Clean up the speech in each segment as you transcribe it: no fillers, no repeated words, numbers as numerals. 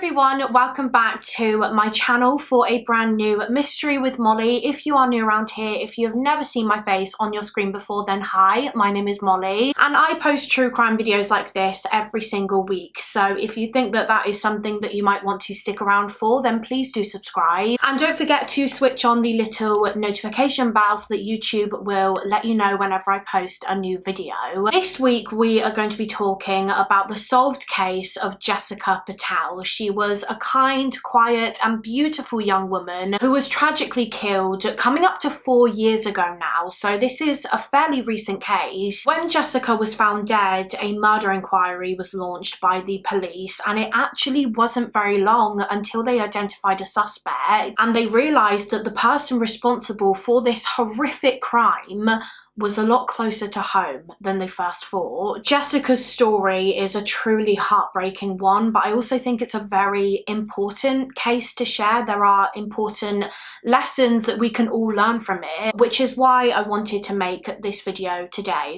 everyone, welcome back to my channel for a brand new mystery with Molly. If you are new around here, if you have never seen my face on your screen before, then hi, my name is Molly and I post true crime videos like this every single week. So if you think that that is something that you might want to stick around for, then please do subscribe and don't forget to switch on the little notification bell so that YouTube will let you know whenever I post a new video. This week we are going to be talking about the solved case of Jessica Patel. She was a kind, quiet and beautiful young woman who was tragically killed coming up to 4 years ago now, so this is a fairly recent case. When Jessica was found dead, a murder inquiry was launched by the police, and it actually wasn't very long until they identified a suspect and they realised that the person responsible for this horrific crime was a lot closer to home than they first thought. Jessica's story is a truly heartbreaking one, but I also think it's a very important case to share. There are important lessons that we can all learn from it, which is why I wanted to make this video today.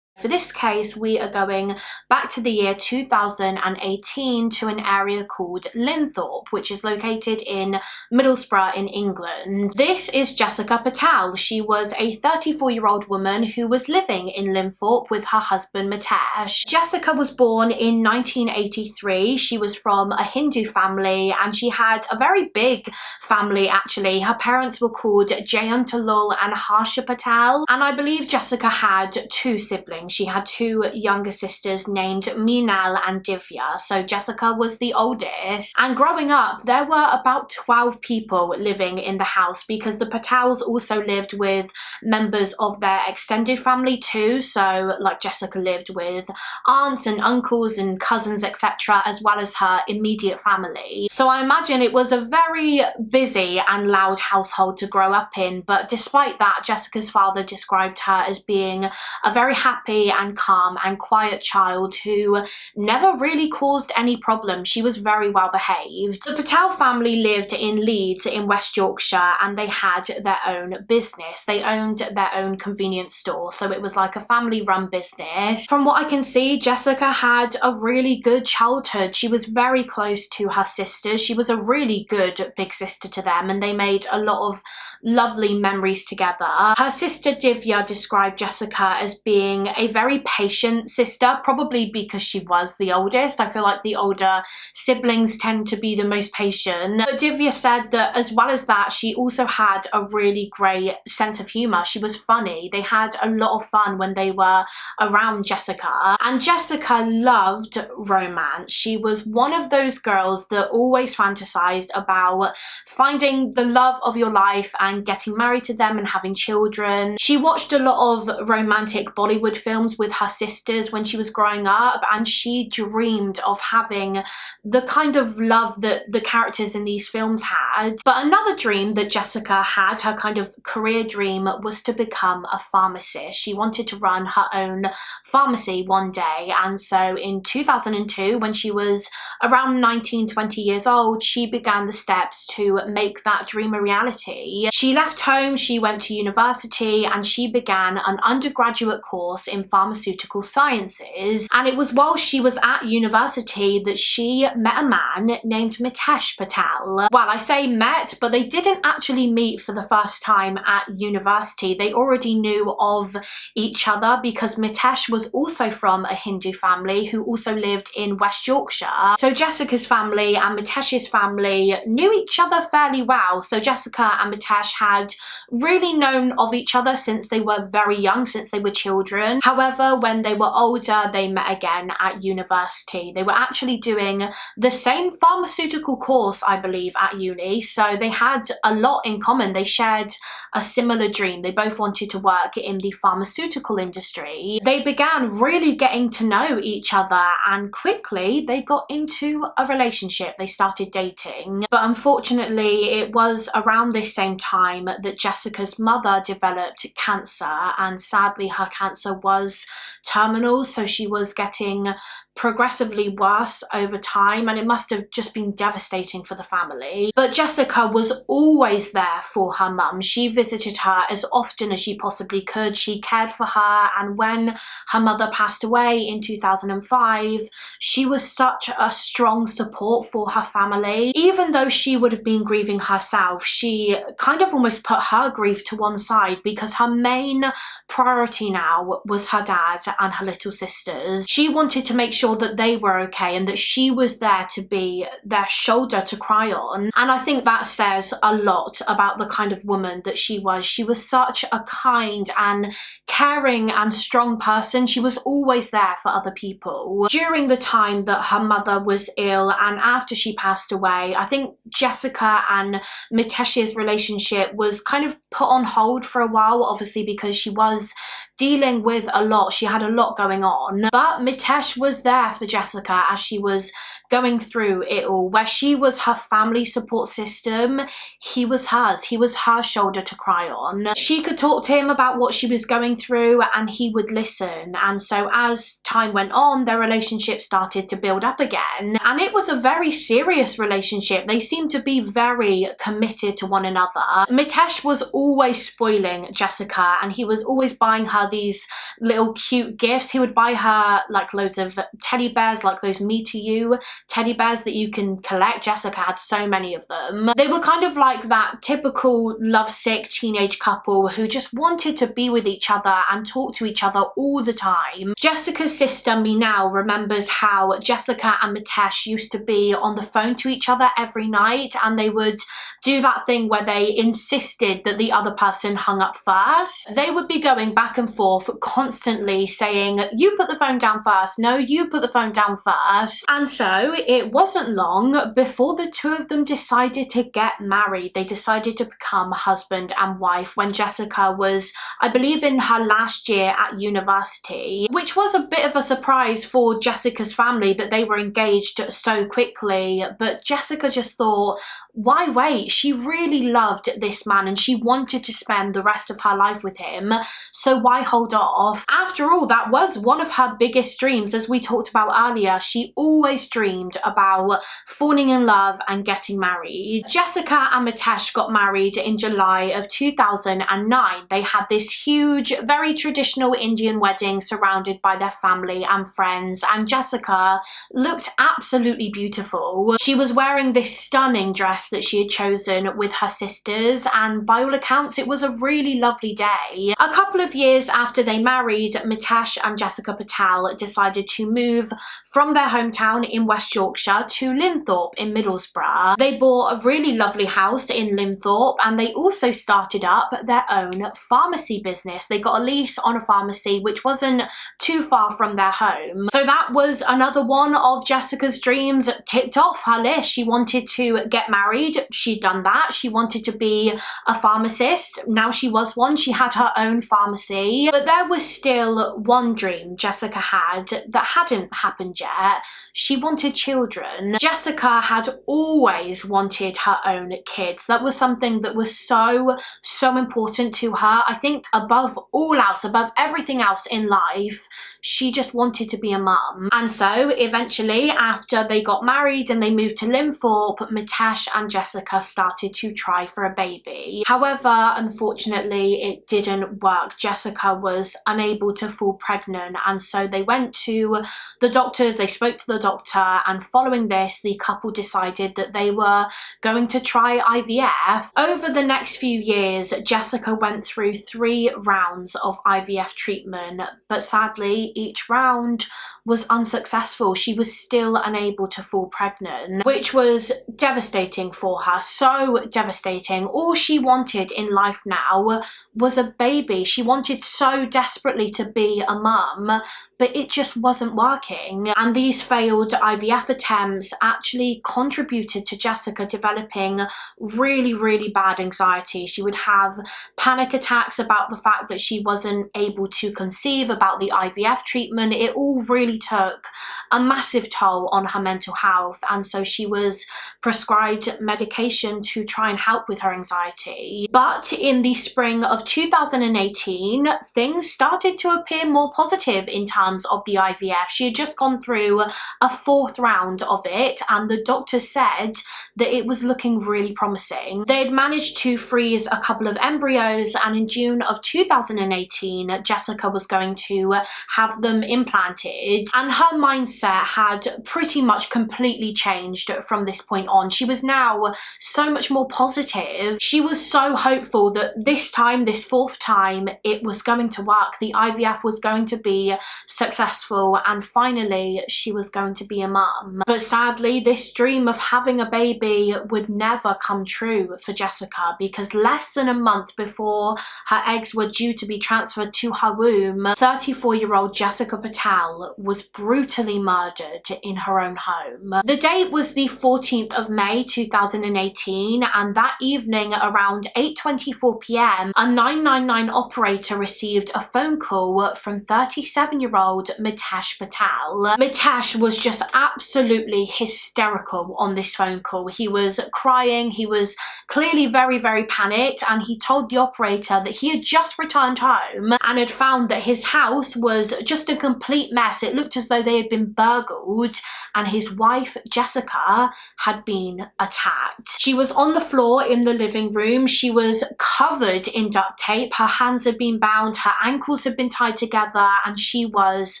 For this case, we are going back to the year 2018 to an area called Linthorpe, which is located in Middlesbrough in England. This is Jessica Patel. She was a 34-year-old woman who was living in Linthorpe with her husband Mitesh. Jessica was born in 1983. She was from a Hindu family and she had a very big family actually. Her parents were called Jayantalal and Harsha Patel, and I believe Jessica had 2 siblings. She had 2 younger sisters named Meenal and Divya, so Jessica was the oldest. And growing up, there were about 12 people living in the house because the Patels also lived with members of their extended family too, so like Jessica lived with aunts and uncles and cousins etc, as well as her immediate family. So I imagine it was a very busy and loud household to grow up in, but despite that, Jessica's father described her as being a very happy and calm and quiet child who never really caused any problems. She was very well behaved. The Patel family lived in Leeds in West Yorkshire and they had their own business. They owned their own convenience store, so it was like a family run business. From what I can see, Jessica had a really good childhood. She was very close to her sisters. She was a really good big sister to them and they made a lot of lovely memories together. Her sister Divya described Jessica as being a very patient sister, probably because she was the oldest. I feel like the older siblings tend to be the most patient. But Divya said that as well as that, she also had a really great sense of humour. She was funny. They had a lot of fun when they were around Jessica. And Jessica loved romance. She was one of those girls that always fantasized about finding the love of your life and getting married to them and having children. She watched a lot of romantic Bollywood films with her sisters when she was growing up, and she dreamed of having the kind of love that the characters in these films had. But another dream that Jessica had, her kind of career dream, was to become a pharmacist. She wanted to run her own pharmacy one day, and so in 2002, when she was around 19-20 years old, she began the steps to make that dream a reality. She left home, she went to university, and she began an undergraduate course in pharmaceutical sciences, and it was while she was at university that she met a man named Mitesh Patel. Well, I say met, but they didn't actually meet for the first time at university. They already knew of each other because Mitesh was also from a Hindu family who also lived in West Yorkshire. So Jessica's family and Mitesh's family knew each other fairly well. So Jessica and Mitesh had really known of each other since they were very young, since they were children. However, when they were older, they met again at university. They were actually doing the same pharmaceutical course, I believe, at uni, so they had a lot in common. They shared a similar dream. They both wanted to work in the pharmaceutical industry. They began really getting to know each other and quickly they got into a relationship. They started dating. But unfortunately, it was around this same time that Jessica's mother developed cancer, and sadly her cancer was was terminal, so she was getting progressively worse over time, and it must have just been devastating for the family. But Jessica was always there for her mum. She visited her as often as she possibly could. She cared for her, and when her mother passed away in 2005, she was such a strong support for her family. Even though she would have been grieving herself, she kind of almost put her grief to one side, because her main priority now was her dad and her little sisters. She wanted to make sure that they were okay and that she was there to be their shoulder to cry on. And I think that says a lot about the kind of woman that she was. She was such a kind and caring and strong person. She was always there for other people. During the time that her mother was ill and after she passed away, I think Jessica and Mitesh's relationship was kind of put on hold for a while, obviously because she was dealing with a lot. She had a lot going on, but Mitesh was there for Jessica as she was going through it all. Where she was her family support system, he was hers. He was her shoulder to cry on. She could talk to him about what she was going through and he would listen. And so as time went on, their relationship started to build up again, and it was a very serious relationship. They seemed to be very committed to one another. Mitesh was always spoiling Jessica, and he was always buying her these little cute gifts. He would buy her like loads of teddy bears, like those Me To You teddy bears that you can collect. Jessica had so many of them. They were kind of like that typical lovesick teenage couple who just wanted to be with each other and talk to each other all the time. Jessica's sister Minal remembers how Jessica and Mitesh used to be on the phone to each other every night, and they would do that thing where they insisted that the other person hung up first. They would be going back and forth constantly saying, you put the phone down first, no, you put the phone down first. And so it wasn't long before the two of them decided to get married. They decided to become husband and wife when Jessica was, I believe, in her last year at university, which was a bit of a surprise for Jessica's family that they were engaged so quickly. But Jessica just thought, why wait? She really loved this man and she wanted to spend the rest of her life with him, so why hold off? After all, that was one of her biggest dreams. As we talked about earlier, she always dreamed about falling in love and getting married. Jessica and Mitesh got married in July of 2009. They had this huge, very traditional Indian wedding surrounded by their family and friends, and Jessica looked absolutely beautiful. She was wearing this stunning dress that she had chosen with her sisters, and by all accounts it was a really lovely day. A couple of years after they married, Mitesh and Jessica Patel decided to move from their hometown in West Yorkshire to Linthorpe in Middlesbrough. They bought a really lovely house in Linthorpe, and they also started up their own pharmacy business. They got a lease on a pharmacy which wasn't too far from their home. So that was another one of Jessica's dreams ticked off her list. She wanted to get married. She'd done that. She wanted to be a pharmacist. Now she was one. She had her own pharmacy. But there was still one dream Jessica had that hadn't happened yet. She wanted children. Jessica had always wanted her own kids. That was something that was so important to her. I think above all else, above everything else in life, she just wanted to be a mum. And so eventually, after they got married and they moved to Linthorpe, Mitesh and Jessica started to try for a baby. However, unfortunately, it didn't work. Jessica was unable to fall pregnant, and so they went to the doctors, they spoke to the doctor, and following this, the couple decided that they were going to try IVF. Over the next few years, Jessica went through 3 rounds of IVF treatment, but sadly, each round was unsuccessful. She was still unable to fall pregnant, which was devastating for her, so devastating. All she wanted in life now was a baby. She wanted so desperately to be a mum, but it just wasn't working. And these failed IVF attempts actually contributed to Jessica developing really bad anxiety. She would have panic attacks about the fact that she wasn't able to conceive, about the IVF treatment. It all really took a massive toll on her mental health, and so she was prescribed medication to try and help with her anxiety. But in the spring of 2018, things started to appear more positive in terms of the IVF. She had just gone through a 4th round of it, and the doctor said that it was looking really promising. They had managed to freeze a couple of embryos, and in June of 2018, Jessica was going to have them implanted, and her mindset had pretty much completely changed from this point on. She was now so much more positive. She was so hopeful that this time, this 4th time, it was going to work. The IVF was going to be successful, and finally she was going to be a mum. But sadly, this dream of having a baby would never come true for Jessica, because less than a month before her eggs were due to be transferred to her womb, 34-year-old Jessica Patel was brutally murdered in her own home. The date was the 14th of May 2018, and that evening around 8:24 p.m, a 999 operator received a phone call from 37-year-old Amit Patel. Mitesh was just absolutely hysterical on this phone call. He was crying, he was clearly very, very panicked, and he told the operator that he had just returned home and had found that his house was just a complete mess. It looked as though they had been burgled, and his wife Jessica had been attacked. She was on the floor in the living room. She was covered in duct tape. Her hands had been bound, her ankles had been tied together, and she was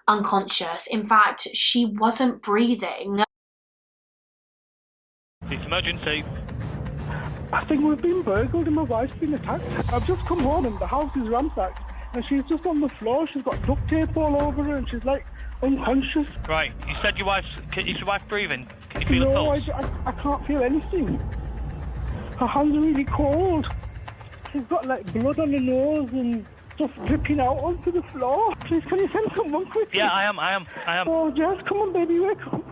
unconscious. In fact, she wasn't breathing. It's emergency. I think we've been burgled and my wife's been attacked. I've just come home and the house is ransacked and she's just on the floor. She's got duct tape all over her and she's like unconscious. Right, you said is your wife breathing? Can you feel the pulse? I can't feel anything. Her hands are really cold. She's got like blood on her nose and stuff dripping out onto the floor. Please, can you send someone quickly? Yeah, I am. Oh, Jess, come on, baby, wake up.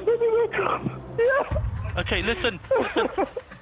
Baby, wake up. Yeah. Okay, listen.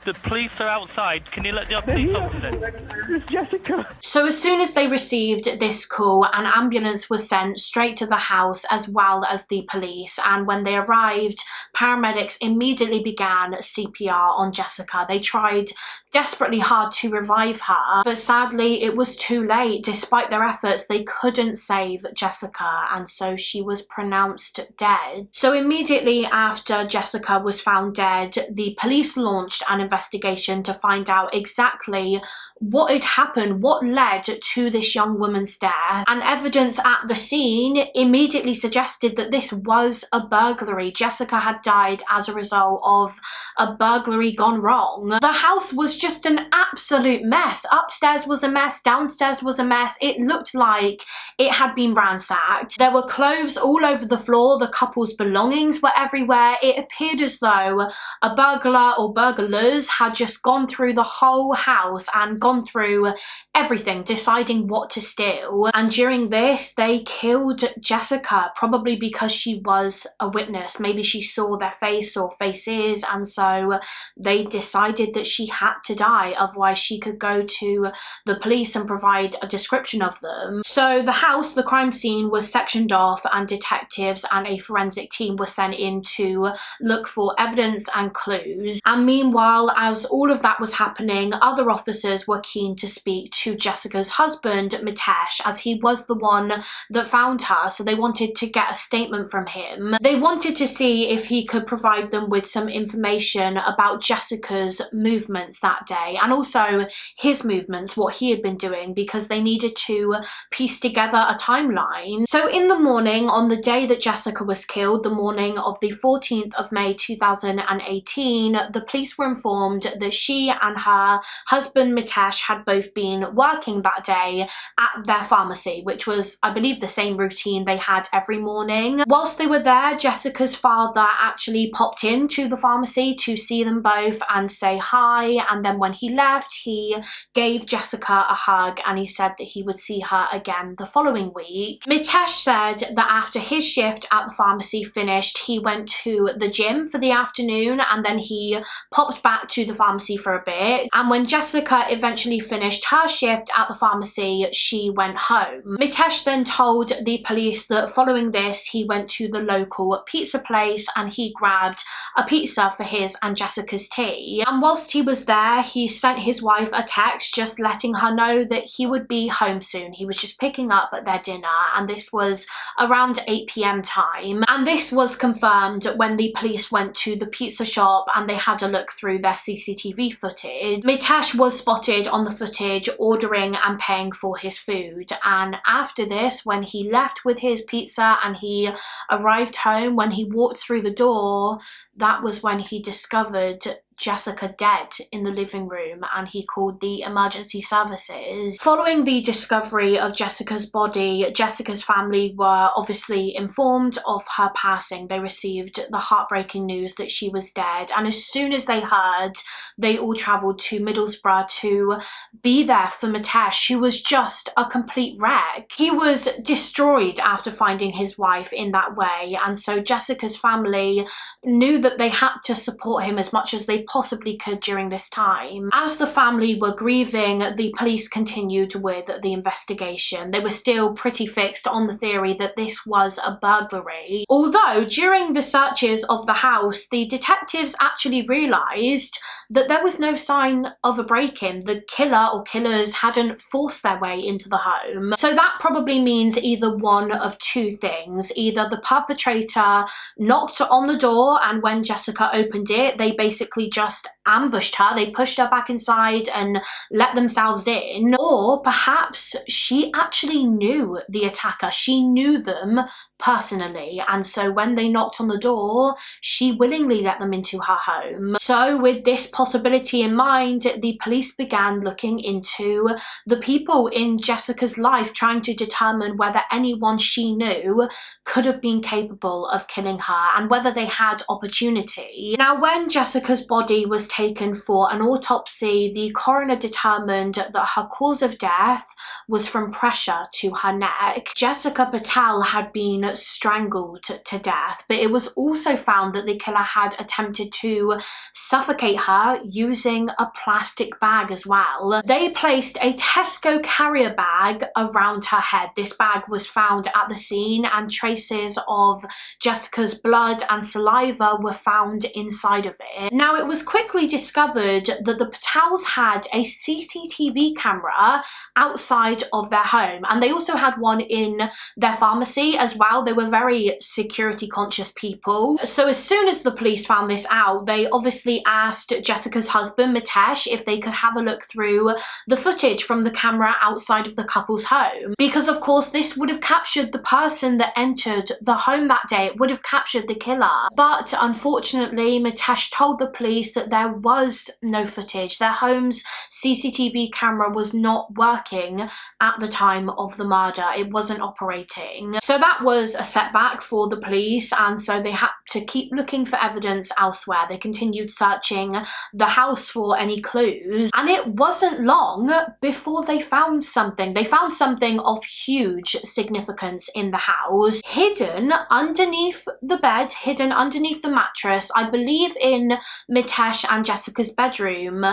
The police are outside. Can you let the police officer in? It's Jessica. So as soon as they received this call, an ambulance was sent straight to the house as well as the police, and when they arrived, paramedics immediately began CPR on Jessica. They tried desperately hard to revive her, but sadly it was too late. Despite their efforts, they couldn't save Jessica, and so she was pronounced dead. So immediately after Jessica was found dead, the police launched an investigation to find out exactly what had happened, what led to this young woman's death, and evidence at the scene immediately suggested that this was a burglary. Jessica had died as a result of a burglary gone wrong. The house was just an absolute mess. Upstairs was a mess, downstairs was a mess. It looked like it had been ransacked. There were clothes all over the floor, the couple's belongings were everywhere. It appeared as though a burglar or burglars had just gone through the whole house and gone through everything, deciding what to steal. And during this, they killed Jessica, probably because she was a witness. Maybe she saw their face or faces, and so they decided that she had to die, otherwise she could go to the police and provide a description of them. So the house, the crime scene, was sectioned off, and detectives and a forensic team were sent in to look for evidence and clues. And meanwhile, as all of that was happening, other officers were keen to speak to Jessica's husband, Mitesh, as he was the one that found her, so they wanted to get a statement from him. They wanted to see if he could provide them with some information about Jessica's movements that day, and also his movements, what he had been doing, because they needed to piece together a timeline. So in the morning, on the day that Jessica was killed, the morning of the 14th of May 2018, the police were informed that she and her husband Mitesh had both been working that day at their pharmacy, which was, I believe, the same routine they had every morning. Whilst they were there, Jessica's father actually popped into the pharmacy to see them both and say hi, and then when he left, he gave Jessica a hug and he said that he would see her again the following week. Mitesh said that after his shift at the pharmacy finished, he went to the gym for the afternoon, and then he popped back to the pharmacy for a bit, and when Jessica eventually eventually finished her shift at the pharmacy, she went home. Mitesh then told the police that following this, he went to the local pizza place and he grabbed a pizza for his and Jessica's tea. And whilst he was there, he sent his wife a text just letting her know that he would be home soon. He was just picking up their dinner, and this was around 8 p.m. time. And this was confirmed when the police went to the pizza shop and they had a look through their CCTV footage. Mitesh was spotted on the footage ordering and paying for his food, and after this, when he left with his pizza and he arrived home, when he walked through the door, that was when he discovered Jessica dead in the living room, and he called the emergency services. Following the discovery of Jessica's body, Jessica's family were obviously informed of her passing. They received the heartbreaking news that she was dead, and as soon as they heard, they all travelled to Middlesbrough to be there for Mitesh, who was just a complete wreck. He was destroyed after finding his wife in that way, and so Jessica's family knew that they had to support him as much as they possibly could during this time. As the family were grieving, the police continued with the investigation. They were still pretty fixed on the theory that this was a burglary. Although during the searches of the house, the detectives actually realised that there was no sign of a break-in. The killer or killers hadn't forced their way into the home. So that probably means either one of two things. Either the perpetrator knocked on the door, and when Jessica opened it, they basically just ambushed her. They pushed her back inside and let themselves in. Or perhaps she actually knew the attacker. She knew them personally, and so when they knocked on the door, she willingly let them into her home. So with this possibility in mind, the police began looking into the people in Jessica's life, trying to determine whether anyone she knew could have been capable of killing her and whether they had opportunity. Now, when Jessica's body was taken for an autopsy, the coroner determined that her cause of death was from pressure to her neck. Jessica Patel had been strangled to death, but it was also found that the killer had attempted to suffocate her using a plastic bag as well. They placed a Tesco carrier bag around her head. This bag was found at the scene, and traces of Jessica's blood and saliva were found inside of it. Now, it was quickly discovered that the Patels had a CCTV camera outside of their home, and they also had one in their pharmacy as well. They were very security conscious people. So as soon as the police found this out, they obviously asked Jessica's husband, Mitesh, if they could have a look through the footage from the camera outside of the couple's home. Because of course this would have captured the person that entered the home that day. It would have captured the killer. But unfortunately, Mitesh told the police that there was no footage. Their home's CCTV camera was not working at the time of the murder. It wasn't operating. So that was a setback for the police, and so they had to keep looking for evidence elsewhere. They continued searching the house for any clues, and it wasn't long before they found something. They found something of huge significance in the house, hidden underneath the bed, hidden underneath the mattress, I believe in Mitesh and Jessica's bedroom.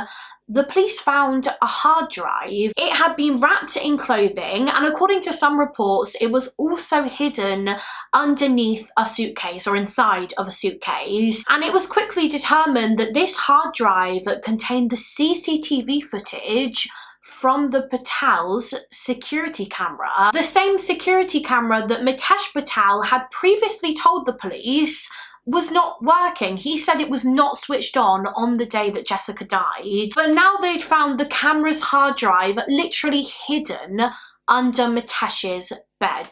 The police found a hard drive. It had been wrapped in clothing, and according to some reports, it was also hidden underneath a suitcase or inside of a suitcase. And it was quickly determined that this hard drive contained the CCTV footage from the Patel's security camera. The same security camera that Mitesh Patel had previously told the police was not working. He said it was not switched on the day that Jessica died. But now they'd found the camera's hard drive literally hidden under Mitesh's bed.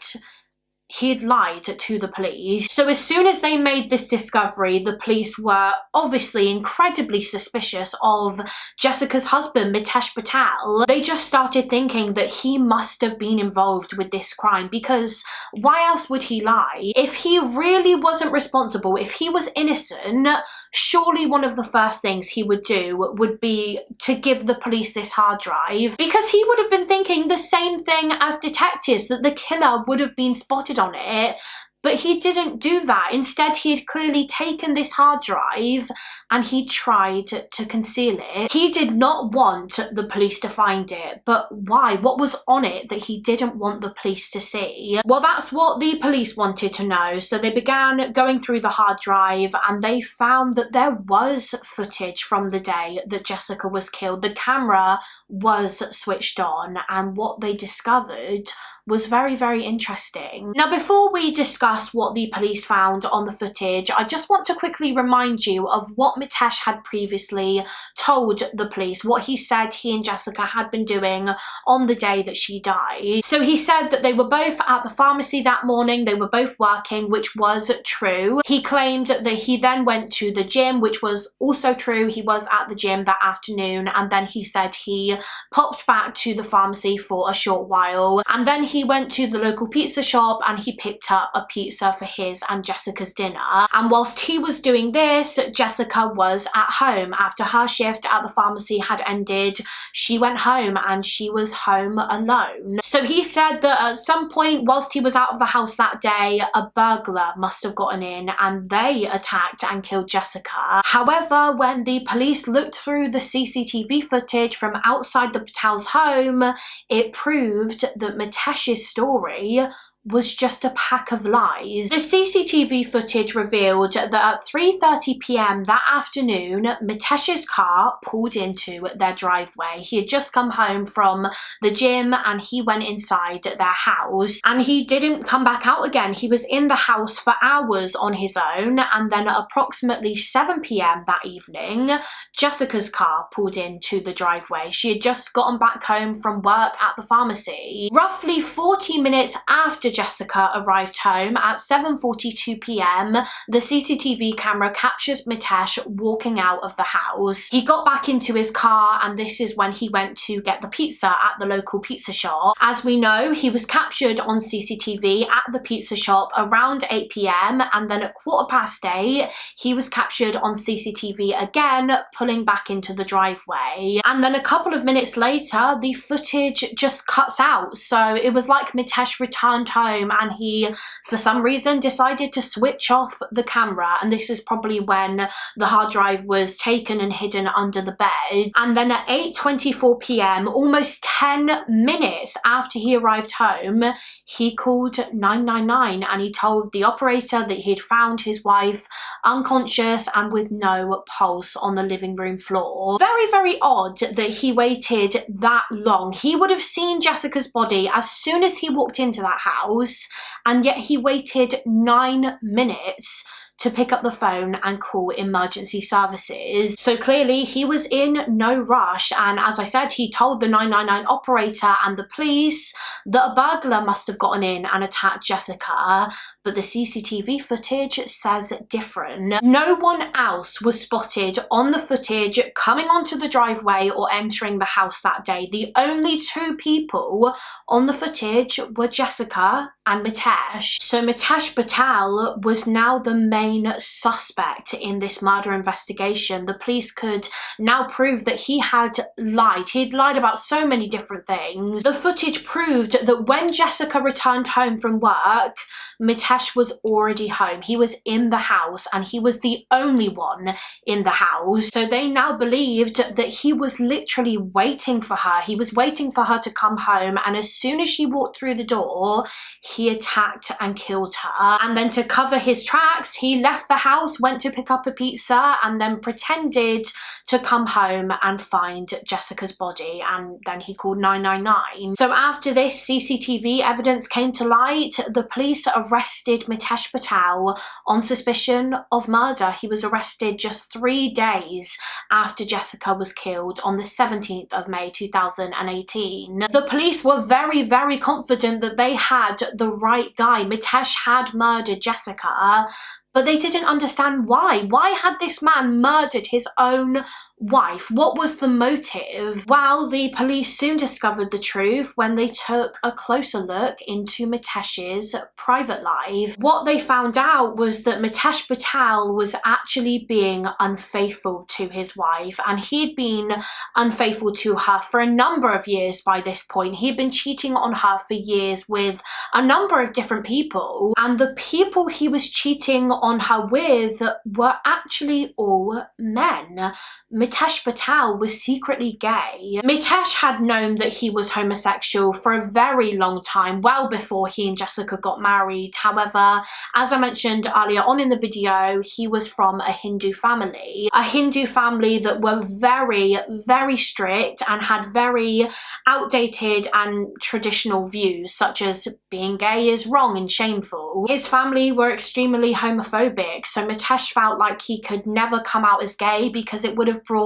He had lied to the police. So as soon as they made this discovery, the police were obviously incredibly suspicious of Jessica's husband, Mitesh Patel. They just started thinking that he must have been involved with this crime, because why else would he lie? If he really wasn't responsible, if he was innocent, surely one of the first things he would do would be to give the police this hard drive, because he would have been thinking the same thing as detectives, that the killer would have been spotted on it But he didn't do that. Instead, he had clearly taken this hard drive and he tried to conceal it. He did not want the police to find it, but why? What was on it that he didn't want the police to see? Well, that's what the police wanted to know. So they began going through the hard drive and they found that there was footage from the day that Jessica was killed. The camera was switched on, and what they discovered was very, very interesting. Now, before we discuss what the police found on the footage, I just want to quickly remind you of what Mitesh had previously told the police, what he said he and Jessica had been doing on the day that she died. So he said that they were both at the pharmacy that morning, they were both working, which was true. He claimed that he then went to the gym, which was also true. He was at the gym that afternoon, and then he said he popped back to the pharmacy for a short while, and then he went to the local pizza shop and he picked up a pizza for his and Jessica's dinner. And whilst he was doing this, Jessica was at home. After her shift at the pharmacy had ended, she went home and she was home alone. So he said that at some point whilst he was out of the house that day, a burglar must have gotten in and they attacked and killed Jessica. However, when the police looked through the CCTV footage from outside the Patel's home, it proved that Mitesh's story was just a pack of lies. The CCTV footage revealed that at 3:30 p.m. that afternoon, Mitesh's car pulled into their driveway. He had just come home from the gym and he went inside their house and he didn't come back out again. He was in the house for hours on his own, and then at approximately 7 p.m. that evening, Jessica's car pulled into the driveway. She had just gotten back home from work at the pharmacy. Roughly 40 minutes after Jessica arrived home at 7:42 p.m, the CCTV camera captures Mitesh walking out of the house. He got back into his car and this is when he went to get the pizza at the local pizza shop. As we know, he was captured on CCTV at the pizza shop around 8 p.m, and then at 8:15 he was captured on CCTV again, pulling back into the driveway. And then a couple of minutes later, the footage just cuts out. So it was like Mitesh returned home and he, for some reason, decided to switch off the camera, and this is probably when the hard drive was taken and hidden under the bed. And then at 8:24 p.m, almost 10 minutes after he arrived home, he called 999 and he told the operator that he'd found his wife unconscious and with no pulse on the living room floor. Very, very odd that he waited that long. He would have seen Jessica's body as soon as he walked into that house, and yet he waited 9 minutes to pick up the phone and call emergency services. So clearly he was in no rush, and as I said, he told the 999 operator and the police that a burglar must have gotten in and attacked Jessica, but the CCTV footage says different. No one else was spotted on the footage coming onto the driveway or entering the house that day. The only two people on the footage were Jessica and Mitesh. So Amit Patel was now the main suspect in this murder investigation. The police could now prove that he had lied. He'd lied about so many different things. The footage proved that when Jessica returned home from work, Mitesh was already home. He was in the house and he was the only one in the house. So they now believed that he was literally waiting for her. He was waiting for her to come home, and as soon as she walked through the door, he attacked and killed her. And then to cover his tracks, he left the house, went to pick up a pizza, and then pretended to come home and find Jessica's body, and then he called 999. So after this CCTV evidence came to light, the police arrested Amit Patel on suspicion of murder. He was arrested just 3 days after Jessica was killed on the 17th of May 2018. The police were very, very confident that they had the right guy. Mitesh had murdered Jessica, but they didn't understand why. Why had this man murdered his own wife? What was the motive? Well, the police soon discovered the truth when they took a closer look into Mitesh's private life. What they found out was that Amit Patel was actually being unfaithful to his wife, and he'd been unfaithful to her for a number of years by this point. He'd been cheating on her for years with a number of different people, and the people he was cheating on her with were actually all men. Amit Patel was secretly gay. Mitesh had known that he was homosexual for a very long time, well before he and Jessica got married. However, as I mentioned earlier on in the video, he was from a Hindu family that were very, very strict and had very outdated and traditional views, such as being gay is wrong and shameful. His family were extremely homophobic, so Mitesh felt like he could never come out as gay because it would have brought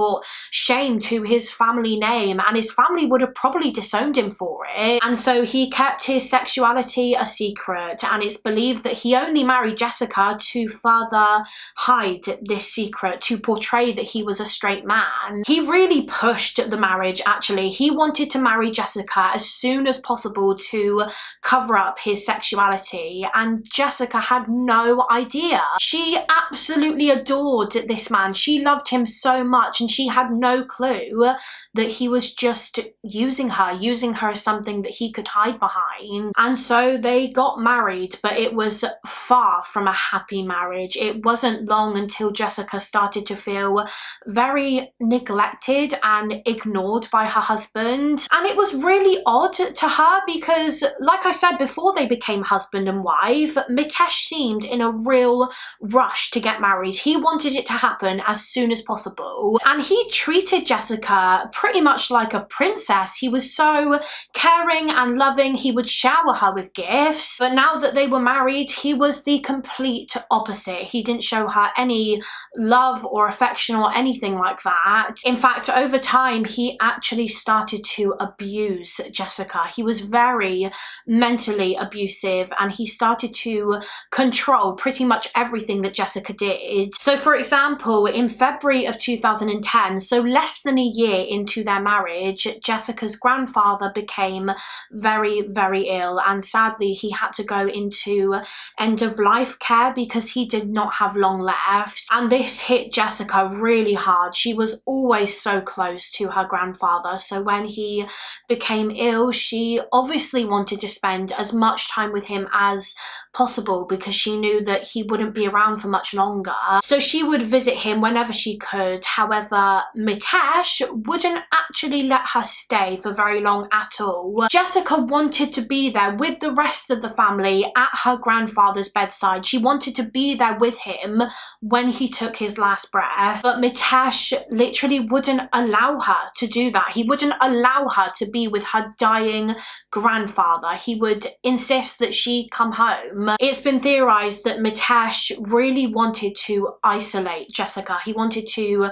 shame to his family name, and his family would have probably disowned him for it. And so he kept his sexuality a secret, and it's believed that he only married Jessica to further hide this secret, to portray that he was a straight man. He really pushed the marriage, actually. He wanted to marry Jessica as soon as possible to cover up his sexuality, and Jessica had no idea. She absolutely adored this man. She loved him so much, and she had no clue that he was just using her as something that he could hide behind. And so they got married, but it was far from a happy marriage. It wasn't long until Jessica started to feel very neglected and ignored by her husband. And it was really odd to her because, like I said, before they became husband and wife, Mitesh seemed in a real rush to get married. He wanted it to happen as soon as possible, and he treated Jessica pretty much like a princess. He was so caring and loving. He would shower her with gifts. But now that they were married, he was the complete opposite. He didn't show her any love or affection or anything like that. In fact, over time, he actually started to abuse Jessica. He was very mentally abusive, and he started to control pretty much everything that Jessica did. So, for example, in February of 2010, so less than a year into their marriage, Jessica's grandfather became very, very ill, and sadly he had to go into end-of-life care because he did not have long left. And this hit Jessica really hard. She was always so close to her grandfather, so when he became ill, she obviously wanted to spend as much time with him as possible because she knew that he wouldn't be around for much longer. So she would visit him whenever she could. However, Mitesh wouldn't actually let her stay for very long at all. Jessica wanted to be there with the rest of the family at her grandfather's bedside. She wanted to be there with him when he took his last breath, but Mitesh literally wouldn't allow her to do that. He wouldn't allow her to be with her dying grandfather. He would insist that she come home. It's been theorized that Mitesh really wanted to isolate Jessica. He wanted to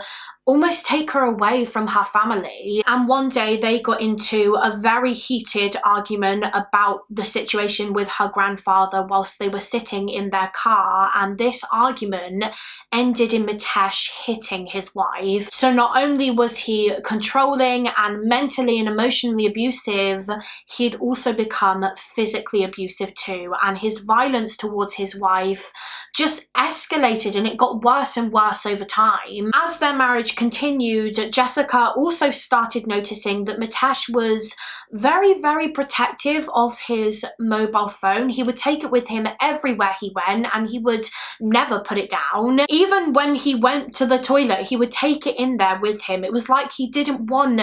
almost take her away from her family. And one day they got into a very heated argument about the situation with her grandfather whilst they were sitting in their car, and this argument ended in Mitesh hitting his wife. So not only was he controlling and mentally and emotionally abusive, he'd also become physically abusive too, and his violence towards his wife just escalated, and it got worse and worse over time. As their marriage continued, Jessica also started noticing that Mitesh was very, very protective of his mobile phone. He would take it with him everywhere he went, and he would never put it down. Even when he went to the toilet, he would take it in there with him. It was like he didn't want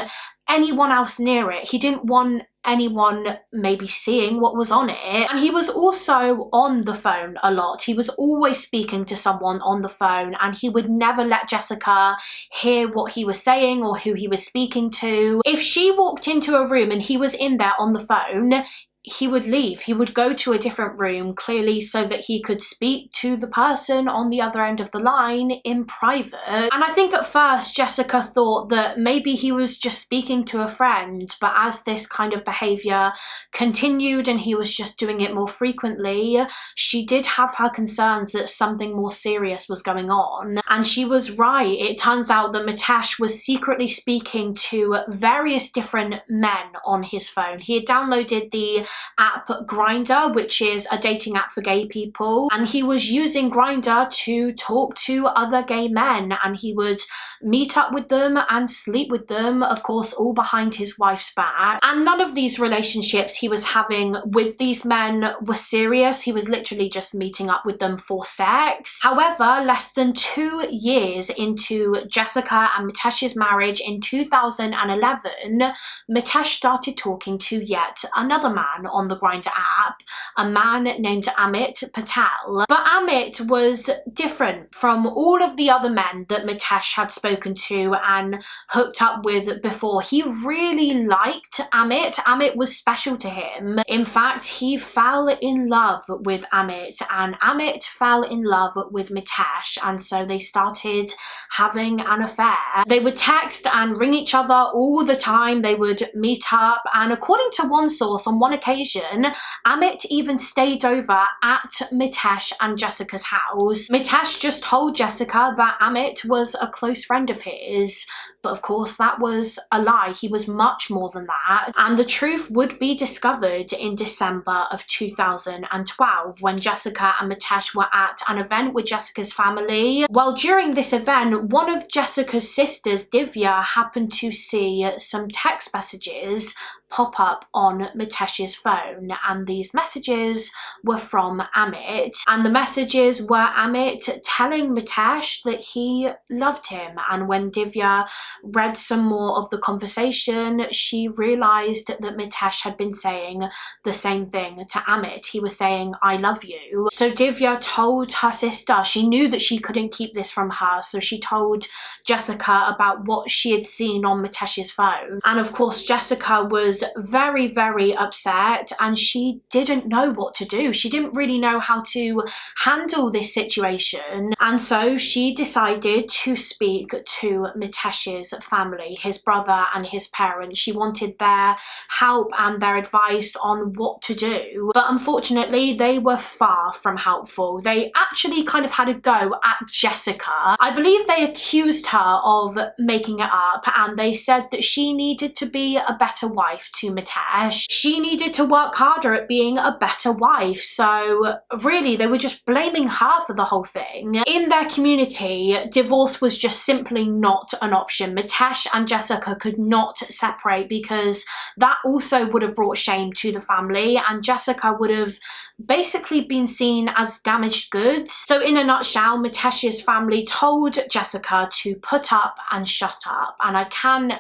anyone else near it. He didn't want anyone maybe seeing what was on it. And he was also on the phone a lot. He was always speaking to someone on the phone, and he would never let Jessica hear what he was saying or who he was speaking to. If she walked into a room and he was in there on the phone, he would leave. He would go to a different room, clearly so that he could speak to the person on the other end of the line in private. And I think at first Jessica thought that maybe he was just speaking to a friend, but as this kind of behaviour continued and he was just doing it more frequently, she did have her concerns that something more serious was going on. And she was right. It turns out that Mitesh was secretly speaking to various different men on his phone. He had downloaded the app Grindr, which is a dating app for gay people, and he was using Grindr to talk to other gay men, and he would meet up with them and sleep with them, of course all behind his wife's back. And none of these relationships he was having with these men were serious. He was literally just meeting up with them for sex. However, less than 2 years into Jessica and Mitesh's marriage in 2011, Mitesh started talking to yet another man on the Grindr app, a man named Amit Patel. But Amit was different from all of the other men that Mitesh had spoken to and hooked up with before. He really liked Amit. Amit was special to him. In fact, he fell in love with Amit, and Amit fell in love with Mitesh, and so they started having an affair. They would text and ring each other all the time. They would meet up, and according to one source, on one occasion, Amit even stayed over at Mitesh and Jessica's house. Mitesh just told Jessica that Amit was a close friend of his, but of course that was a lie. He was much more than that, and the truth would be discovered in December of 2012 when Jessica and Mitesh were at an event with Jessica's family. Well, during this event, one of Jessica's sisters, Divya, happened to see some text messages pop up on Mitesh's phone, and these messages were from Amit, and the messages were Amit telling Mitesh that he loved him. And when Divya read some more of the conversation, she realized that Mitesh had been saying the same thing to Amit. He was saying, "I love you." So Divya told her sister. She knew that she couldn't keep this from her, so she told Jessica about what she had seen on Mitesh's phone. And of course Jessica was very, very upset, and she didn't know what to do. She didn't really know how to handle this situation, and so she decided to speak to Mitesh's family, his brother and his parents. She wanted their help and their advice on what to do, but unfortunately they were far from helpful. They actually kind of had a go at Jessica. I believe they accused her of making it up, and they said that she needed to be a better wife to Mitesh. She needed to work harder at being a better wife. So really they were just blaming her for the whole thing. In their community, divorce was just simply not an option. Mitesh and Jessica could not separate because that also would have brought shame to the family, and Jessica would have basically been seen as damaged goods. So in a nutshell, Mitesh's family told Jessica to put up and shut up, and I can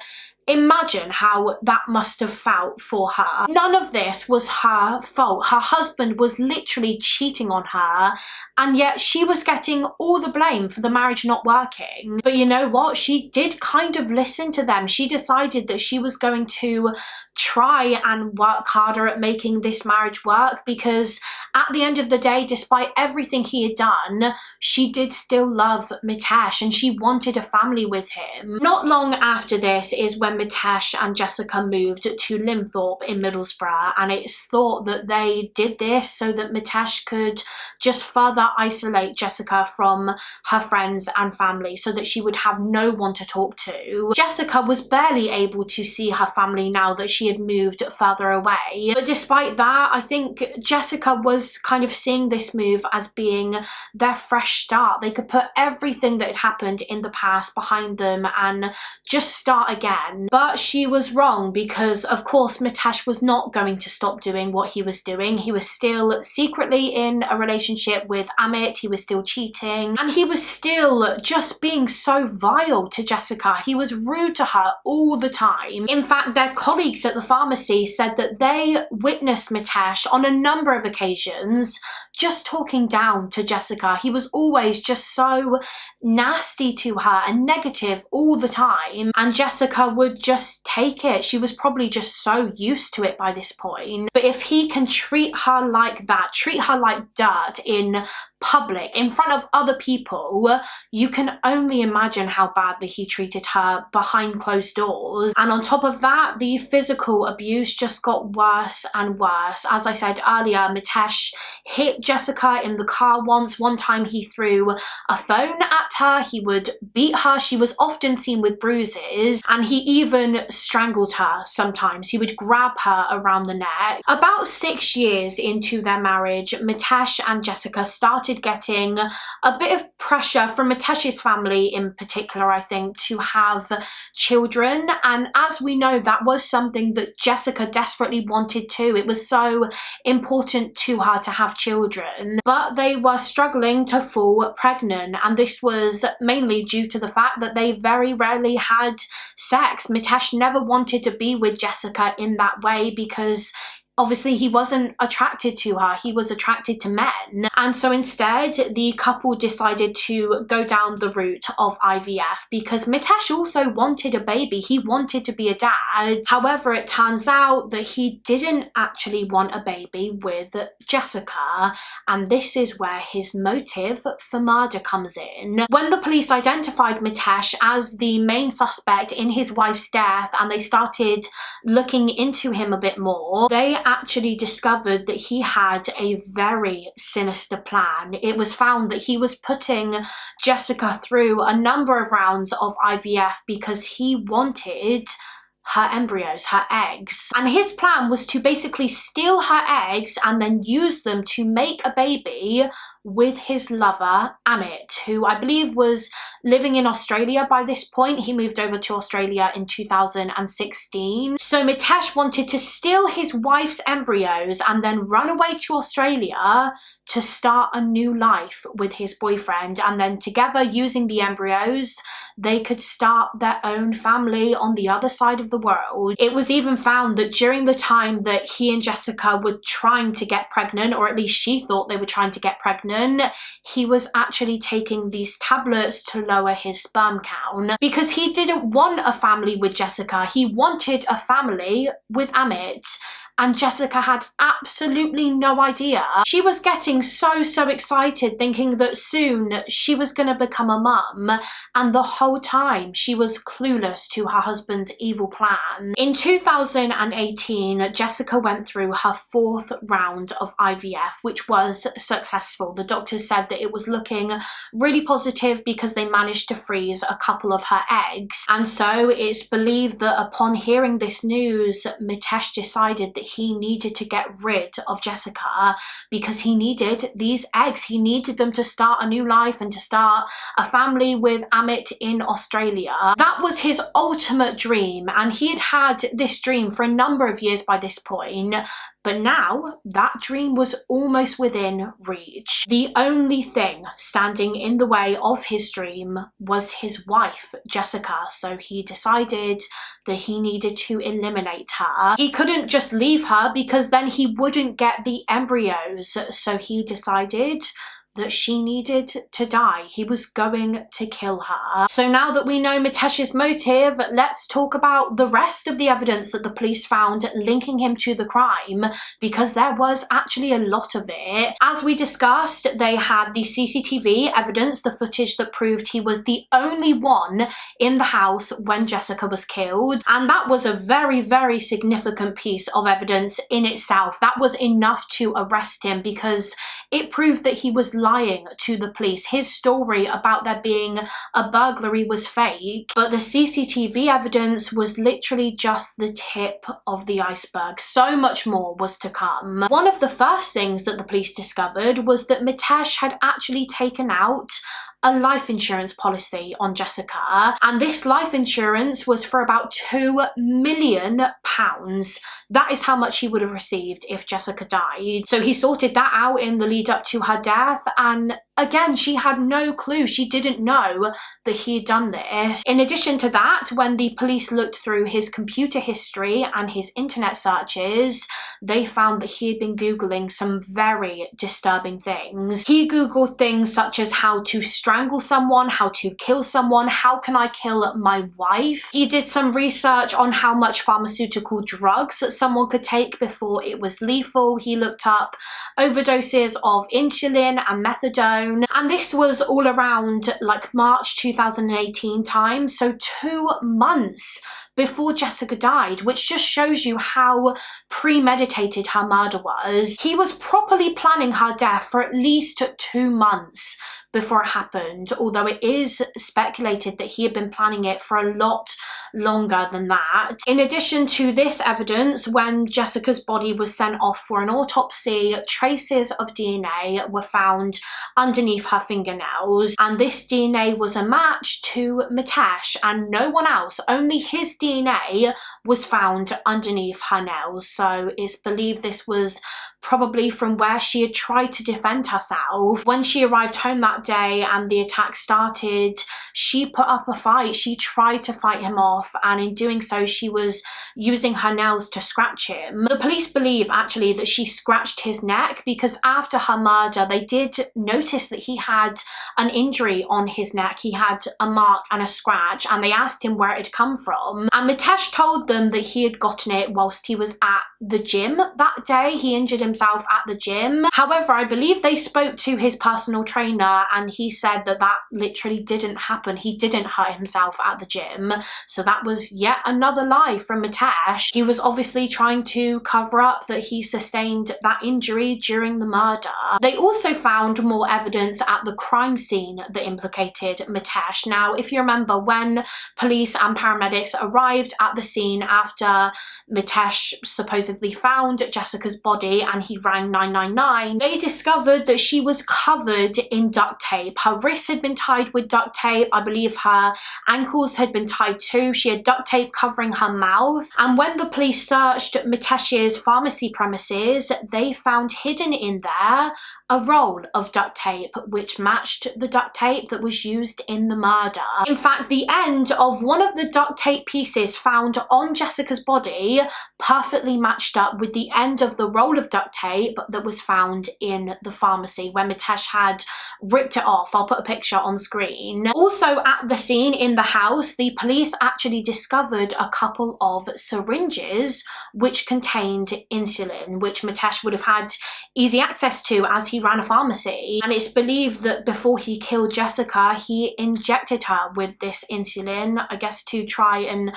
imagine how that must have felt for her. None of this was her fault. Her husband was literally cheating on her, and yet she was getting all the blame for the marriage not working. But you know what? She did kind of listen to them. She decided that she was going to try and work harder at making this marriage work, because at the end of the day, despite everything he had done, she did still love Mitesh and she wanted a family with him. Not long after this is when Mitesh and Jessica moved to Linthorpe in Middlesbrough, and it's thought that they did this so that Mitesh could just further isolate Jessica from her friends and family, so that she would have no one to talk to. Jessica was barely able to see her family now that she had moved further away, but despite that, I think Jessica was kind of seeing this move as being their fresh start. They could put everything that had happened in the past behind them and just start again. But she was wrong, because of course Mitesh was not going to stop doing what he was doing. He was still secretly in a relationship with Amit, he was still cheating, and he was still just being so vile to Jessica. He was rude to her all the time. In fact, their colleagues at the pharmacy said that they witnessed Mitesh on a number of occasions just talking down to Jessica. He was always just so nasty to her and negative all the time, and Jessica would would just take it. She was probably just so used to it by this point. But if he can treat her like that, treat her like dirt in public, in front of other people, you can only imagine how badly he treated her behind closed doors. And on top of that, the physical abuse just got worse and worse. As I said earlier, Mitesh hit Jessica in the car once. One time he threw a phone at her, he would beat her, she was often seen with bruises, and he even strangled her sometimes. He would grab her around the neck. About 6 years into their marriage, Mitesh and Jessica started getting a bit of pressure from Mitesh's family in particular, I think, to have children. And as we know, that was something that Jessica desperately wanted too. It was so important to her to have children, but they were struggling to fall pregnant, and this was mainly due to the fact that they very rarely had sex. Mitesh never wanted to be with Jessica in that way because obviously he wasn't attracted to her, he was attracted to men. And so instead, the couple decided to go down the route of IVF because Mitesh also wanted a baby, he wanted to be a dad. However, it turns out that he didn't actually want a baby with Jessica, and this is where his motive for murder comes in. When the police identified Mitesh as the main suspect in his wife's death and they started looking into him a bit more, they actually discovered that he had a very sinister plan. It was found that he was putting Jessica through a number of rounds of IVF because he wanted her embryos, her eggs. And his plan was to basically steal her eggs and then use them to make a baby with his lover, Amit, who I believe was living in Australia by this point. He moved over to Australia in 2016. So Mitesh wanted to steal his wife's embryos and then run away to Australia to start a new life with his boyfriend, and then together, using the embryos, they could start their own family on the other side of the world. It was even found that during the time that he and Jessica were trying to get pregnant, or at least she thought they were trying to get pregnant, he was actually taking these tablets to lower his sperm count because he didn't want a family with Jessica, he wanted a family with Amit. And Jessica had absolutely no idea. She was getting so excited, thinking that soon she was going to become a mum, and the whole time she was clueless to her husband's evil plan. In 2018, Jessica went through her 4th round of IVF, which was successful. The doctors said that it was looking really positive because they managed to freeze a couple of her eggs. And so it's believed that upon hearing this news, Mitesh decided that he needed to get rid of Jessica because he needed these eggs. He needed them to start a new life and to start a family with Amit in Australia. That was his ultimate dream, and he had had this dream for a number of years by this point. But now that dream was almost within reach. The only thing standing in the way of his dream was his wife, Jessica. So he decided that he needed to eliminate her. He couldn't just leave her because then he wouldn't get the embryos. So he decided that she needed to die. He was going to kill her. So now that we know Mitesh's motive, let's talk about the rest of the evidence that the police found linking him to the crime, because there was actually a lot of it. As we discussed, they had the CCTV evidence, the footage that proved he was the only one in the house when Jessica was killed, and that was a very significant piece of evidence in itself. That was enough to arrest him because it proved that he was lying to the police. His story about there being a burglary was fake, but the CCTV evidence was literally just the tip of the iceberg. So much more was to come. One of the first things that the police discovered was that Mitesh had actually taken out a life insurance policy on Jessica, and this life insurance was for about £2 million. That is how much he would have received if Jessica died. So he sorted that out in the lead up to her death, and again, she had no clue. She didn't know that he had done this. In addition to that, when the police looked through his computer history and his internet searches, they found that he had been Googling some very disturbing things. He Googled things such as how to strangle someone, how to kill someone, how can I kill my wife. He did some research on how much pharmaceutical drugs that someone could take before it was lethal. He looked up overdoses of insulin and methadone, and this was all around like March 2018 time, so 2 months before Jessica died, which just shows you how premeditated her murder was. He was properly planning her death for at least 2 months before it happened, although it is speculated that he had been planning it for a lot longer than that. In addition to this evidence, when Jessica's body was sent off for an autopsy, traces of DNA were found underneath her fingernails, and this DNA was a match to Mitesh, and no one else, only his DNA was found underneath her nails. So it's believed this was probably from where she had tried to defend herself. When she arrived home that day and the attack started, she put up a fight. She tried to fight him off, and in doing so, she was using her nails to scratch him. The police believe actually that she scratched his neck because after her murder, they did notice that he had an injury on his neck. He had a mark and a scratch, and they asked him where it had come from. And Mitesh told them that he had gotten it whilst he was at the gym that day. He injured himself at the gym. However, I believe they spoke to his personal trainer and he said that that literally didn't happen. He didn't hurt himself at the gym. So that was yet another lie from Mitesh. He was obviously trying to cover up that he sustained that injury during the murder. They also found more evidence at the crime scene that implicated Mitesh. Now, if you remember, when police and paramedics arrived at the scene after Mitesh supposedly found Jessica's body and he rang 999, they discovered that she was covered in duct tape. Her wrists had been tied with duct tape. I believe her ankles had been tied too. She had duct tape covering her mouth. And when the police searched Mitesh's pharmacy premises, they found hidden in there a roll of duct tape which matched the duct tape that was used in the murder. In fact, the end of one of the duct tape pieces found on Jessica's body perfectly matched up with the end of the roll of duct tape that was found in the pharmacy where Mitesh had ripped it off. I'll put a picture on screen. Also at the scene in the house, the police actually discovered a couple of syringes which contained insulin, which Mitesh would have had easy access to as he ran a pharmacy. And it's believed that before he killed Jessica, he injected her with this insulin, I guess to try and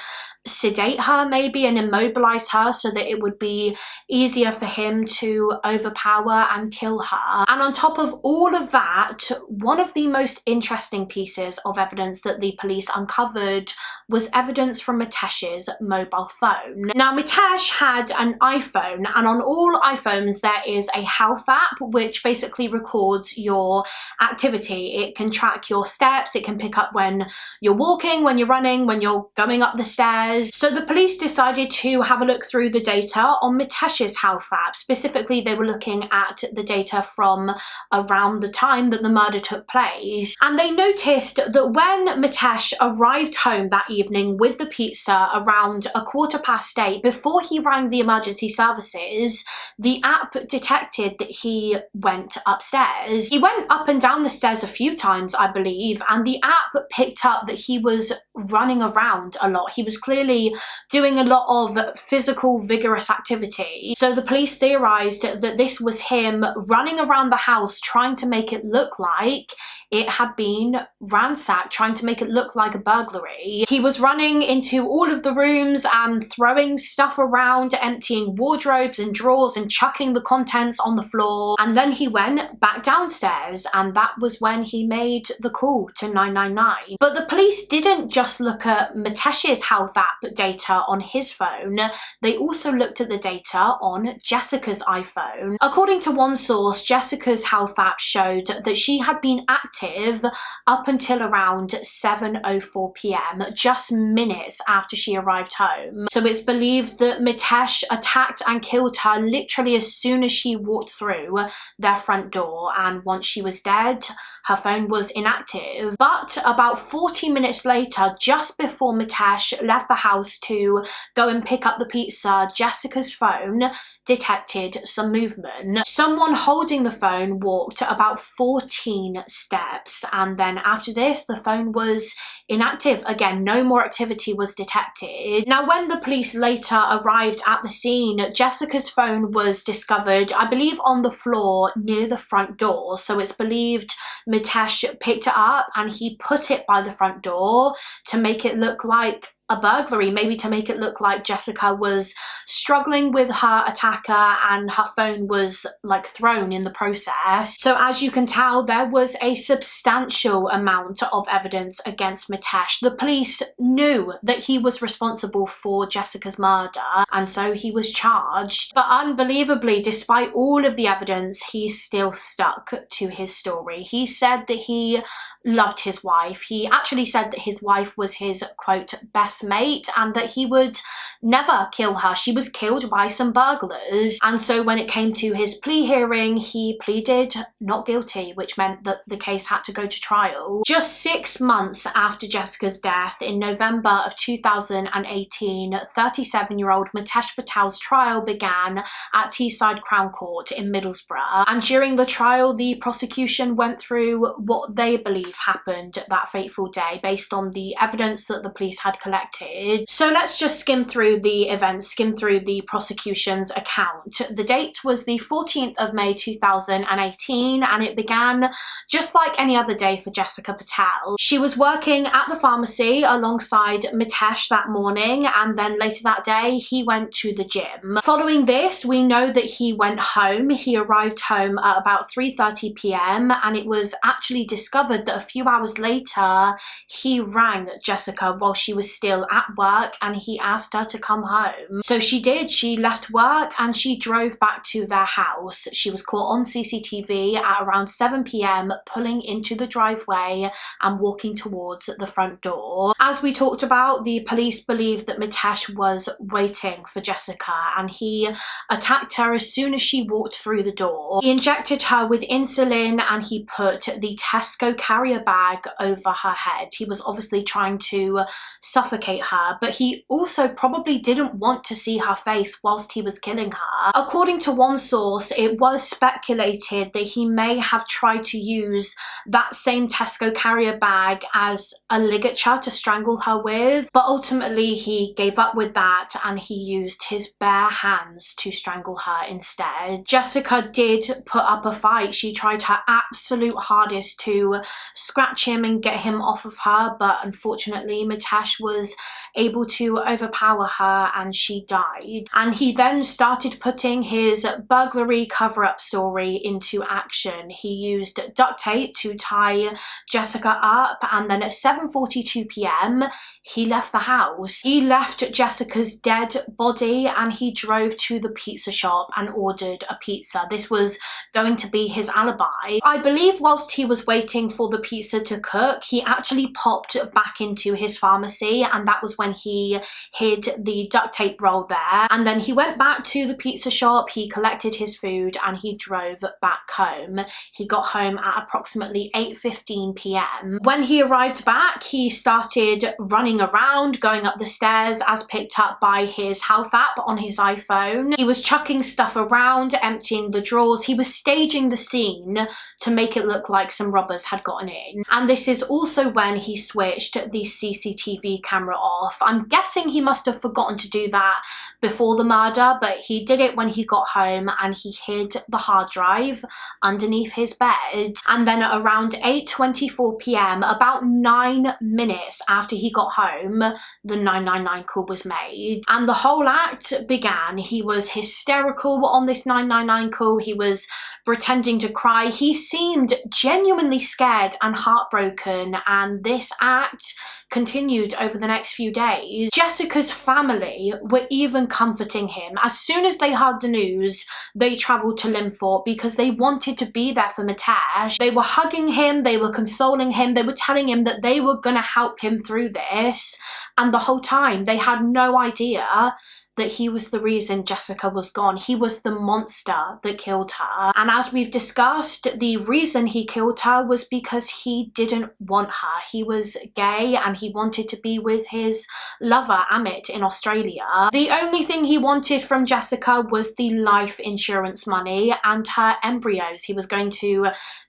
sedate her maybe and immobilize her so that it would be easier for him to overpower and kill her. And on top of all of that, one of the most interesting pieces of evidence that the police uncovered was evidence from Mitesh's mobile phone. Now, Mitesh had an iPhone, and on all iPhones there is a health app which basically records your activity. It can track your steps, it can pick up when you're walking, when you're running, when you're going up the stairs. So the police decided to have a look through the data on Mitesh's health app. Specifically, they were looking at the data from around the time that the murder took place. And they noticed that when Mitesh arrived home that evening with the pizza around 8:15, before he rang the emergency services, the app detected that he went upstairs. He went up and down the stairs a few times, I believe, and the app picked up that he was running around a lot. He was clearly doing a lot of physical, vigorous activity. So the police theorized that this was him running around the house trying to make it look like it had been ransacked, trying to make it look like a burglary. He was running into all of the rooms and throwing stuff around, emptying wardrobes and drawers and chucking the contents on the floor. And then he went back downstairs, and that was when he made the call to 999. But the police didn't just look at Mitesh's health app data on his phone, they also looked at the data on Jessica's iPhone. According to one source, Jessica's health app showed that she had been active up until around 7:04 p.m, just just minutes after she arrived home. So it's believed that Mitesh attacked and killed her literally as soon as she walked through their front door, and once she was dead, her phone was inactive. But about 40 minutes later, just before Mitesh left the house to go and pick up the pizza, Jessica's phone detected some movement. Someone holding the phone walked about 14 steps, and then after this the phone was inactive again. No more activity was detected. Now, when the police later arrived at the scene, Jessica's phone was discovered, I believe, on the floor near the front door. So it's believed Mitesh picked it up and he put it by the front door to make it look like a burglary, maybe to make it look like Jessica was struggling with her attacker and her phone was like thrown in the process. So as you can tell, there was a substantial amount of evidence against Mitesh. The police knew that he was responsible for Jessica's murder, and so he was charged. But unbelievably, despite all of the evidence, he still stuck to his story. He said that he loved his wife. He actually said that his wife was his, quote, best mate, and that he would never kill her. She was killed by some burglars. And so when it came to his plea hearing, he pleaded not guilty, which meant that the case had to go to trial. Just 6 months after Jessica's death, in November of 2018, 37-year-old Amit Patel's trial began at Teesside Crown Court in Middlesbrough. And during the trial, the prosecution went through what they believe happened that fateful day based on the evidence that the police had collected. So let's just skim through the events, skim through the prosecution's account. The date was the 14th of May 2018, and it began just like any other day for Jessica Patel. She was working at the pharmacy alongside Mitesh that morning, and then later that day he went to the gym. Following this, we know that he went home. He arrived home at about 3:30 p.m, and it was actually discovered that a few hours later he rang Jessica while she was still at work and he asked her to come home. So she did. She left work and she drove back to their house. She was caught on CCTV at around 7 p.m. pulling into the driveway and walking towards the front door. As we talked about, the police believed that Mitesh was waiting for Jessica and he attacked her as soon as she walked through the door. He injected her with insulin and he put the Tesco carrier bag over her head. He was obviously trying to suffocate her, but he also probably didn't want to see her face whilst he was killing her. According to one source, it was speculated that he may have tried to use that same Tesco carrier bag as a ligature to strangle her with, but ultimately he gave up with that and he used his bare hands to strangle her instead. Jessica did put up a fight. She tried her absolute hardest to scratch him and get him off of her, but unfortunately Mitesh was able to overpower her and she died. And he then started putting his burglary cover-up story into action. He used duct tape to tie Jessica up, and then at 7:42 p.m. he left the house. He left Jessica's dead body and he drove to the pizza shop and ordered a pizza. This was going to be his alibi. I believe whilst he was waiting for the pizza to cook, he actually popped back into his pharmacy, and that was when he hid the duct tape roll there. And then he went back to the pizza shop, he collected his food and he drove back home. He got home at approximately 8:15 p.m. When he arrived back, he started running around, going up the stairs as picked up by his health app on his iPhone. He was chucking stuff around, emptying the drawers. He was staging the scene to make it look like some robbers had gotten in. And this is also when he switched the CCTV camera off. I'm guessing he must have forgotten to do that before the murder, but he did it when he got home and he hid the hard drive underneath his bed. And then at around 8:24 p.m, about 9 minutes after he got home, the 999 call was made and the whole act began. He was hysterical on this 999 call. He was pretending to cry. He seemed genuinely scared and heartbroken, and this act continued over the next few days. Jessica's family were even comforting him. As soon as they heard the news, they travelled to Linthorpe because they wanted to be there for Mitesh. They were hugging him, they were consoling him, they were telling him that they were going to help him through this, and the whole time they had no idea that he was the reason Jessica was gone. He was the monster that killed her. And as we've discussed, the reason he killed her was because he didn't want her. He was gay and he wanted to be with his lover, Amit, in Australia. The only thing he wanted from Jessica was the life insurance money and her embryos. He was going to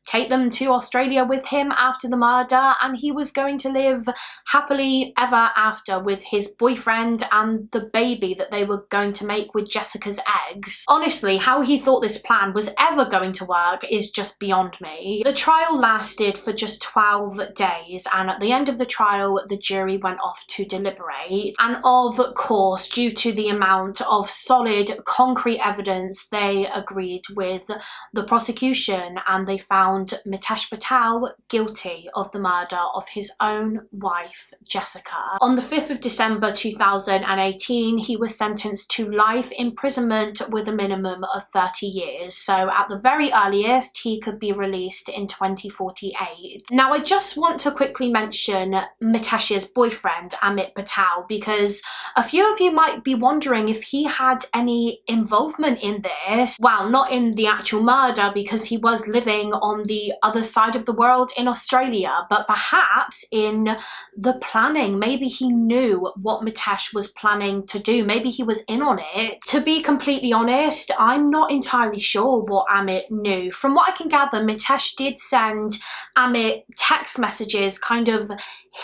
take them to Australia with him after the murder, and he was going to live happily ever after with his boyfriend and the baby that they were going to make with Jessica's eggs. Honestly, how he thought this plan was ever going to work is just beyond me. The trial lasted for just 12 days, and at the end of the trial, the jury went off to deliberate. And of course, due to the amount of solid, concrete evidence, they agreed with the prosecution and they found Amit Patel guilty of the murder of his own wife, Jessica. On the 5th of December 2018, he was sentenced to life imprisonment with a minimum of 30 years. So at the very earliest, he could be released in 2048. Now, I just want to quickly mention Mitesh's boyfriend, Amit Patel, because a few of you might be wondering if he had any involvement in this. Well, not in the actual murder, because he was living on the other side of the world in Australia, but perhaps in the planning. Maybe he knew what Mitesh was planning to do. Maybe he was in on it. To be completely honest, I'm not entirely sure what Amit knew. From what I can gather, Mitesh did send Amit text messages kind of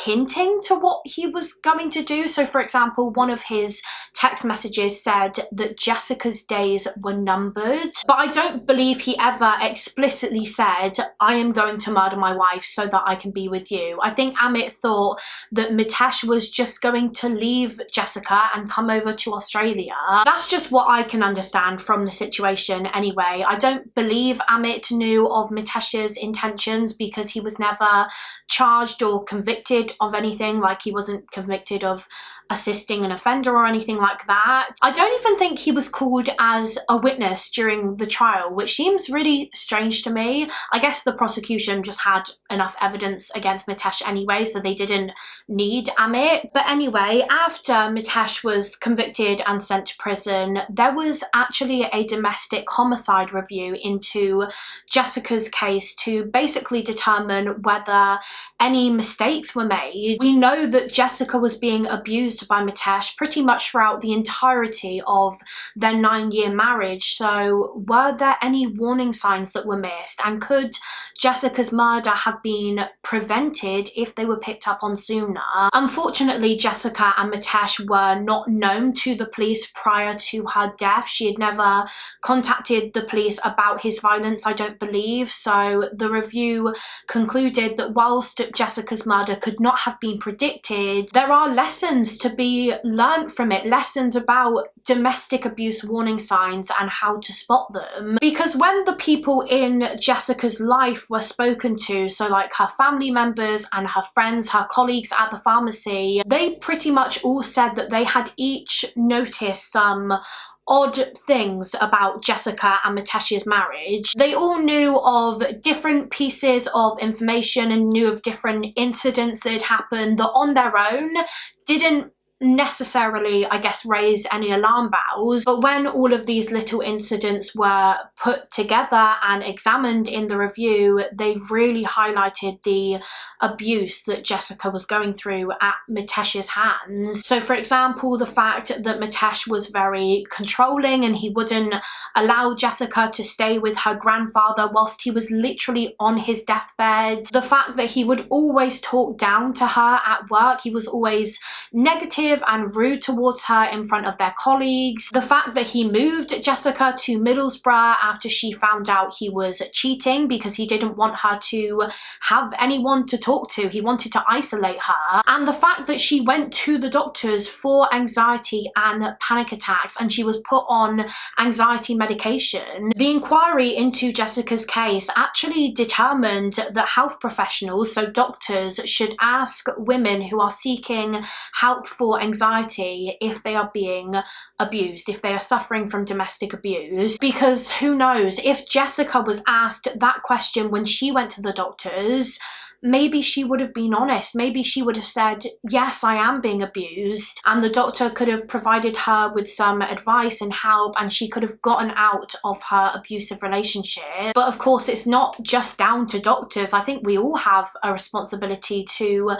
hinting to what he was going to do. So for example, one of his text messages said that Jessica's days were numbered, but I don't believe he ever explicitly said, I am going to murder my wife so that I can be with you. I think Amit thought that Mitesh was just going to leave Jessica and come over to Australia. That's just what I can understand from the situation anyway. I don't believe Amit knew of Mitesh's intentions because he was never charged or convicted of anything. Like, he wasn't convicted of assisting an offender or anything like that. I don't even think he was called as a witness during the trial, which seems really strange to me. I guess the prosecution just had enough evidence against Mitesh anyway, so they didn't need Amit. But anyway, after Mitesh was convicted and sent to prison, there was actually a domestic homicide review into Jessica's case to basically determine whether any mistakes were made. We know that Jessica was being abused by Mitesh pretty much throughout the entirety of their 9-year marriage. So were there any warning signs that were missed, and could Jessica's murder have been prevented if they were picked up on sooner? Unfortunately, Jessica and Mitesh were not known to the police prior to her death. She had never contacted the police about his violence, I don't believe. So the review concluded that whilst Jessica's murder could not have been predicted, there are lessons to be learnt from it, lessons about domestic abuse warning signs and how to spot them. Because when the people in Jessica's life were spoken to, so like her family members and her friends, her colleagues at the pharmacy, they pretty much all said that they had each noticed some odd things about Jessica and Mitesh's marriage. They all knew of different pieces of information and knew of different incidents that had happened that on their own didn't necessarily, I guess, raise any alarm bells. But when all of these little incidents were put together and examined in the review, they really highlighted the abuse that Jessica was going through at Mitesh's hands. So for example, the fact that Mitesh was very controlling and he wouldn't allow Jessica to stay with her grandfather whilst he was literally on his deathbed. The fact that he would always talk down to her at work. He was always negative abusive and rude towards her in front of their colleagues. The fact that he moved Jessica to Middlesbrough after she found out he was cheating because he didn't want her to have anyone to talk to. He wanted to isolate her. And the fact that she went to the doctors for anxiety and panic attacks and she was put on anxiety medication. The inquiry into Jessica's case actually determined that health professionals, so doctors, should ask women who are seeking help for anxiety if they are being abused, if they are suffering from domestic abuse. Because who knows, if Jessica was asked that question when she went to the doctors, maybe she would have been honest. Maybe she would have said, yes, I am being abused, and the doctor could have provided her with some advice and help, and she could have gotten out of her abusive relationship. But of course, it's not just down to doctors. I think we all have a responsibility to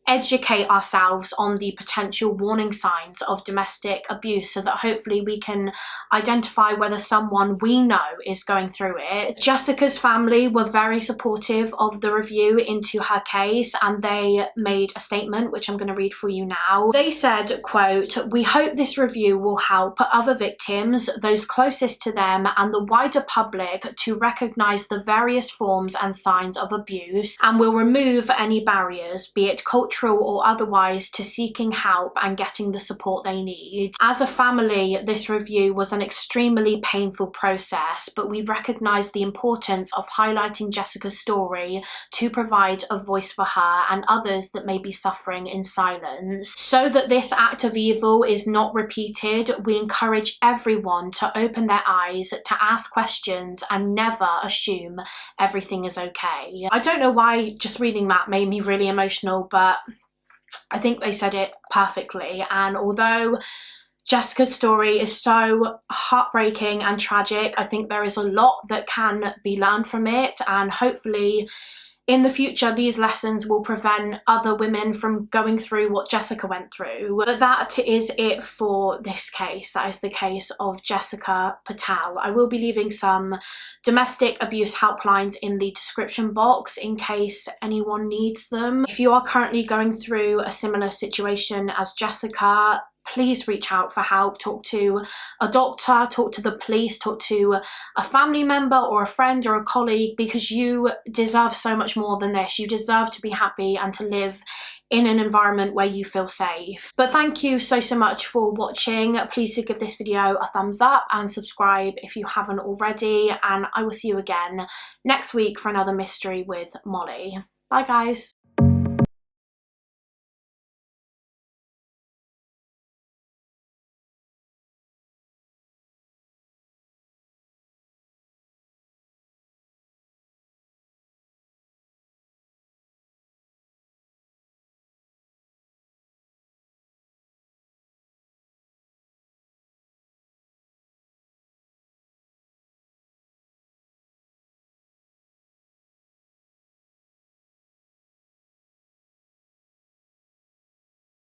educate ourselves on the potential warning signs of domestic abuse so that hopefully we can identify whether someone we know is going through it. Jessica's family were very supportive of the review into her case, and they made a statement which I'm going to read for you now. They said, quote, "We hope this review will help other victims, those closest to them, and the wider public to recognise the various forms and signs of abuse, and will remove any barriers, be it cultural or otherwise, to seeking help and getting the support they need. As a family, this review was an extremely painful process, but we recognise the importance of highlighting Jessica's story to provide a voice for her and others that may be suffering in silence. So that this act of evil is not repeated, we encourage everyone to open their eyes, to ask questions, and never assume everything is okay." I don't know why just reading that made me really emotional, but I think they said it perfectly. And although Jessica's story is so heartbreaking and tragic, I think there is a lot that can be learned from it, and hopefully in the future these lessons will prevent other women from going through what Jessica went through. But that is it for this case. That is the case of Jessica Patel. I will be leaving some domestic abuse helplines in the description box in case anyone needs them. If you are currently going through a similar situation as Jessica, please reach out for help. Talk to a doctor, talk to the police, talk to a family member or a friend or a colleague, because you deserve so much more than this. You deserve to be happy and to live in an environment where you feel safe. But thank you so much for watching. Please do give this video a thumbs up and subscribe if you haven't already, and I will see you again next week for another mystery with Molly. Bye guys.